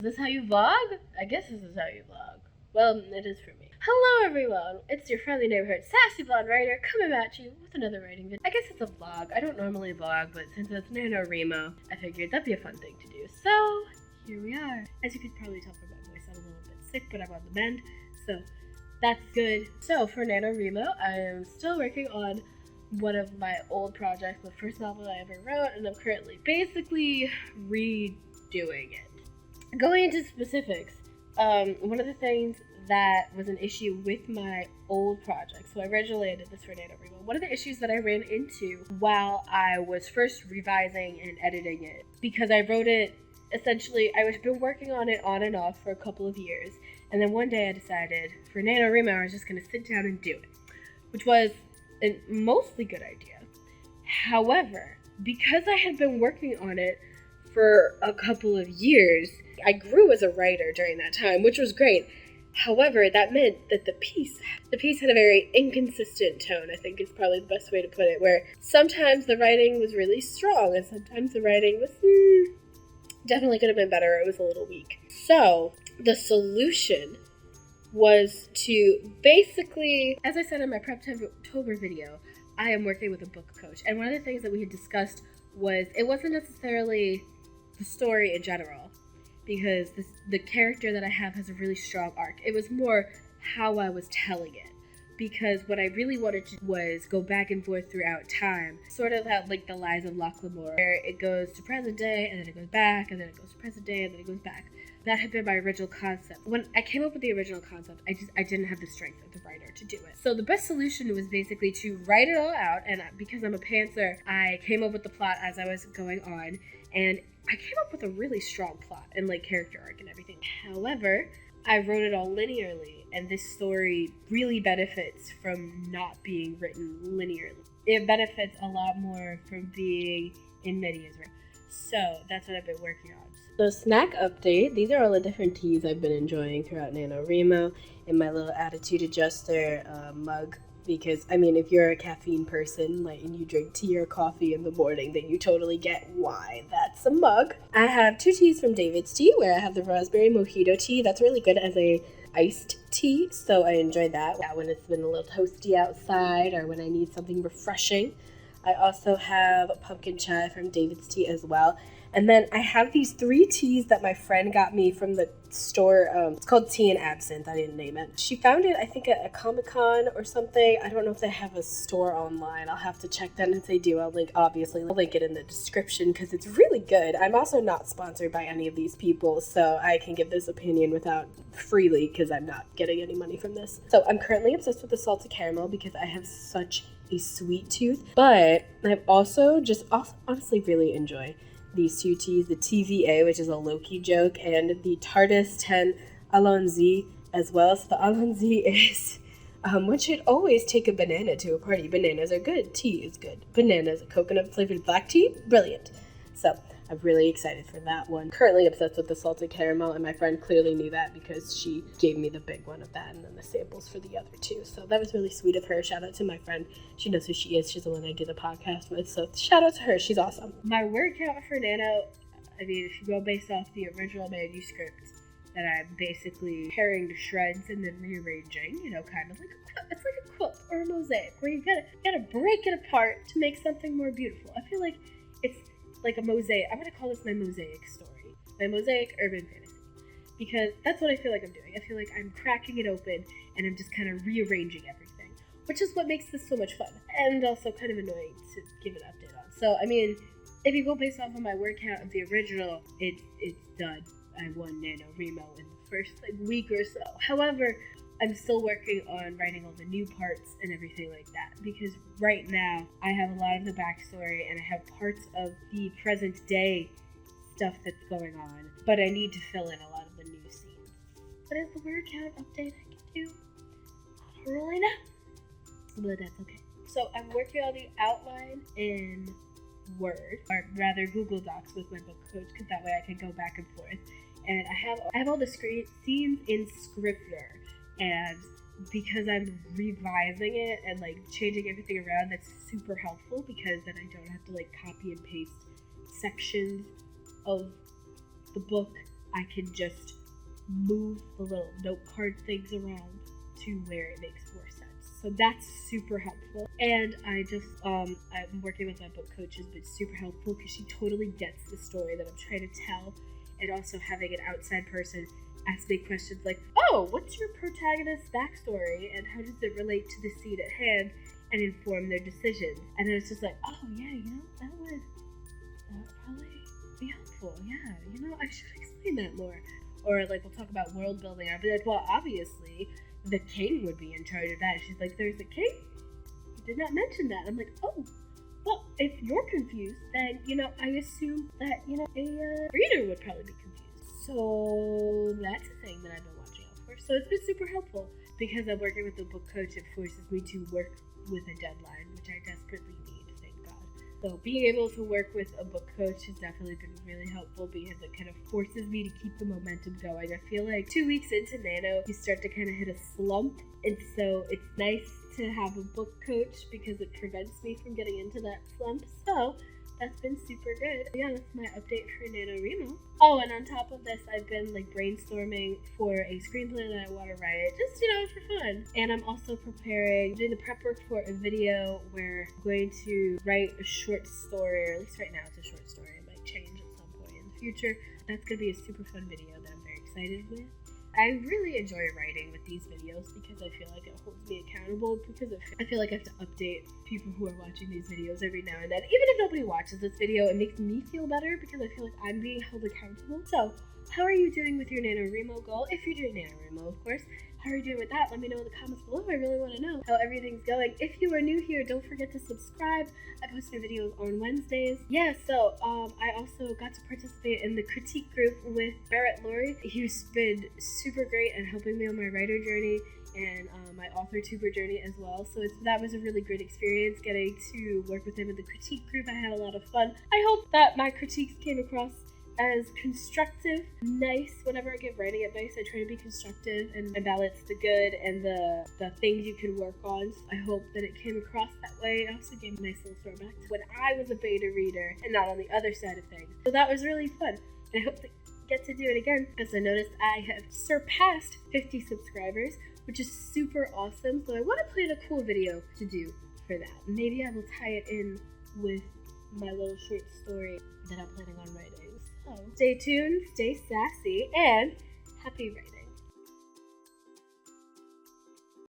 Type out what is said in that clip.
Is this how you vlog? I guess this is how you vlog. Well, it is for me. Hello everyone, it's your friendly neighborhood sassy blonde writer coming at you with another writing video. I guess it's a vlog. I don't normally vlog, but since it's NaNoWriMo, I figured that'd be a fun thing to do. So, here we are. As you could probably tell from my voice, I'm a little bit sick, but I'm on the mend, so that's good. So, for NaNoWriMo, I am still working on one of my old projects, the first novel I ever wrote, and I'm currently basically redoing it. Going into specifics, one of the things that was an issue with my old project, so originally I did this for NaNoWriMo, one of the issues that I ran into while I was first revising and editing it, because I wrote it, essentially, I was been working on it on and off for a couple of years, and then one day I decided, for NaNoWriMo, I was just going to sit down and do it, which was a mostly good idea. However, because I had been working on it for a couple of years, I grew as a writer during that time, which was great. However, that meant that the piece had a very inconsistent tone, I think is probably the best way to put it, where sometimes the writing was really strong and sometimes the writing was definitely could have been better. It was a little weak. So the solution was to basically, as I said in my Prep-Tober video, I am working with a book coach. And one of the things that we had discussed was it wasn't necessarily the story in general, because the character that I have has a really strong arc. It was more how I was telling it, because what I really wanted to was go back and forth throughout time, sort of like the Lies of Locke Lamore, where it goes to present day, and then it goes back, and then it goes to present day, and then it goes back. That had been my original concept. When I came up with the original concept, I didn't have the strength of the writer to do it. So the best solution was basically to write it all out, and because I'm a pantser, I came up with the plot as I was going on, and I came up with a really strong plot and like character arc and everything. However, I wrote it all linearly, and this story really benefits from not being written linearly. It benefits a lot more from being in many written. So that's what I've been working on. So snack update, these are all the different teas I've been enjoying throughout NaNoWriMo in my little attitude adjuster mug. Because, I mean, if you're a caffeine person, like, and you drink tea or coffee in the morning, then you totally get why that's a mug. I have 2 teas from David's Tea, where I have the raspberry mojito tea. That's really good as a iced tea, so I enjoy that when it's been a little toasty outside or when I need something refreshing. I also have pumpkin chai from David's Tea as well. And then I have these 3 teas that my friend got me from the store. It's called Tea and Absinthe. I didn't name it. She found it, I think, at a Comic-Con or something. I don't know if they have a store online. I'll have to check that, and if they do, I'll link it in the description because it's really good. I'm also not sponsored by any of these people, so I can give this opinion without freely because I'm not getting any money from this. So I'm currently obsessed with the salted caramel because I have such a sweet tooth, but I've also just honestly really enjoy these 2 teas, the TVA, which is a Loki joke, and the Tardis 10 Allons-y as well. So the Allons-y is, one should always take a banana to a party. Bananas are good. Tea is good. Bananas, coconut flavored black tea, brilliant. So I'm really excited for that one. Currently obsessed with the salted caramel, and my friend clearly knew that because she gave me the big one of that and then the samples for the other 2. So that was really sweet of her. Shout out to my friend. She knows who she is. She's the one I do the podcast with. So shout out to her. She's awesome. My word count for Nano, I mean, if you go based off the original manuscript that I'm basically tearing to shreds and then rearranging, kind of like it's like a quilt or a mosaic where you gotta break it apart to make something more beautiful. I feel like it's like a mosaic. I'm going to call this my mosaic story. My mosaic urban fantasy. Because that's what I feel like I'm doing. I feel like I'm cracking it open and I'm just kind of rearranging everything. Which is what makes this so much fun. And also kind of annoying to give an update on. So, I mean, if you go based off of my word count of the original, it's done. I won NaNoWriMo in the first week or so. However, I'm still working on writing all the new parts and everything like that, because right now I have a lot of the backstory and I have parts of the present day stuff that's going on, but I need to fill in a lot of the new scenes. What is the word count update I can do? I don't really know, but that's okay. So I'm working on the outline in Word, or rather Google Docs with my book coach, because that way I can go back and forth. And I have all the scenes in Scrivener. And because I'm revising it and like changing everything around, that's super helpful because then I don't have to like copy and paste sections of the book I can just move the little note card things around to where it makes more sense. So that's super helpful. And I'm working with my book coach has been super helpful because she totally gets the story that I'm trying to tell, and also having an outside person ask me questions like, oh, what's your protagonist's backstory and how does it relate to the scene at hand, and inform their decision. And then it's just like, oh yeah, that would probably be helpful. Yeah, I should explain that more. Or like we'll talk about world building. I'll be like, well, obviously the king would be in charge of that. She's like, there's a king? You did not mention that. I'm like, oh, well, if you're confused, then, I assume that, a reader would probably be confused. So that's a thing that I've been watching out for. So it's been super helpful because I'm working with a book coach. It forces me to work with a deadline, which I desperately need, thank God. So being able to work with a book coach has definitely been really helpful because it kind of forces me to keep the momentum going. I feel like 2 weeks into Nano, you start to kind of hit a slump, and so it's nice to have a book coach because it prevents me from getting into that slump. So that's been super good. Yeah, that's my update for NaNoWriMo. Oh, and on top of this, I've been brainstorming for a screenplay that I want to write, just, for fun. And I'm also doing the prep work for a video where I'm going to write a short story, or at least right now it's a short story. It might change at some point in the future. That's going to be a super fun video that I'm very excited with. I really enjoy writing with these videos because I feel like it holds me accountable, because I feel like I have to update people who are watching these videos every now and then. Even if nobody watches this video, it makes me feel better because I feel like I'm being held accountable. So, how are you doing with your NaNoWriMo goal? If you're doing NaNoWriMo, of course. How are you doing with that? Let me know in the comments below. I really want to know how everything's going. If you are new here, don't forget to subscribe. I post new videos on Wednesdays. Yeah, so I also got to participate in the critique group with Barrett Laurie. He's been super great at helping me on my writer journey and my authortuber journey as well. So that was a really great experience getting to work with him in the critique group. I had a lot of fun. I hope that my critiques came across as constructive, nice. Whenever I give writing advice, I try to be constructive and balance the good and the things you can work on. So I hope that it came across that way. I also gave a nice little throwback to when I was a beta reader and not on the other side of things. So that was really fun. And I hope to get to do it again, because I noticed I have surpassed 50 subscribers, which is super awesome. So I want to plan a cool video to do for that. Maybe I will tie it in with my little short story that I'm planning on writing. So stay tuned, stay sassy, and happy writing.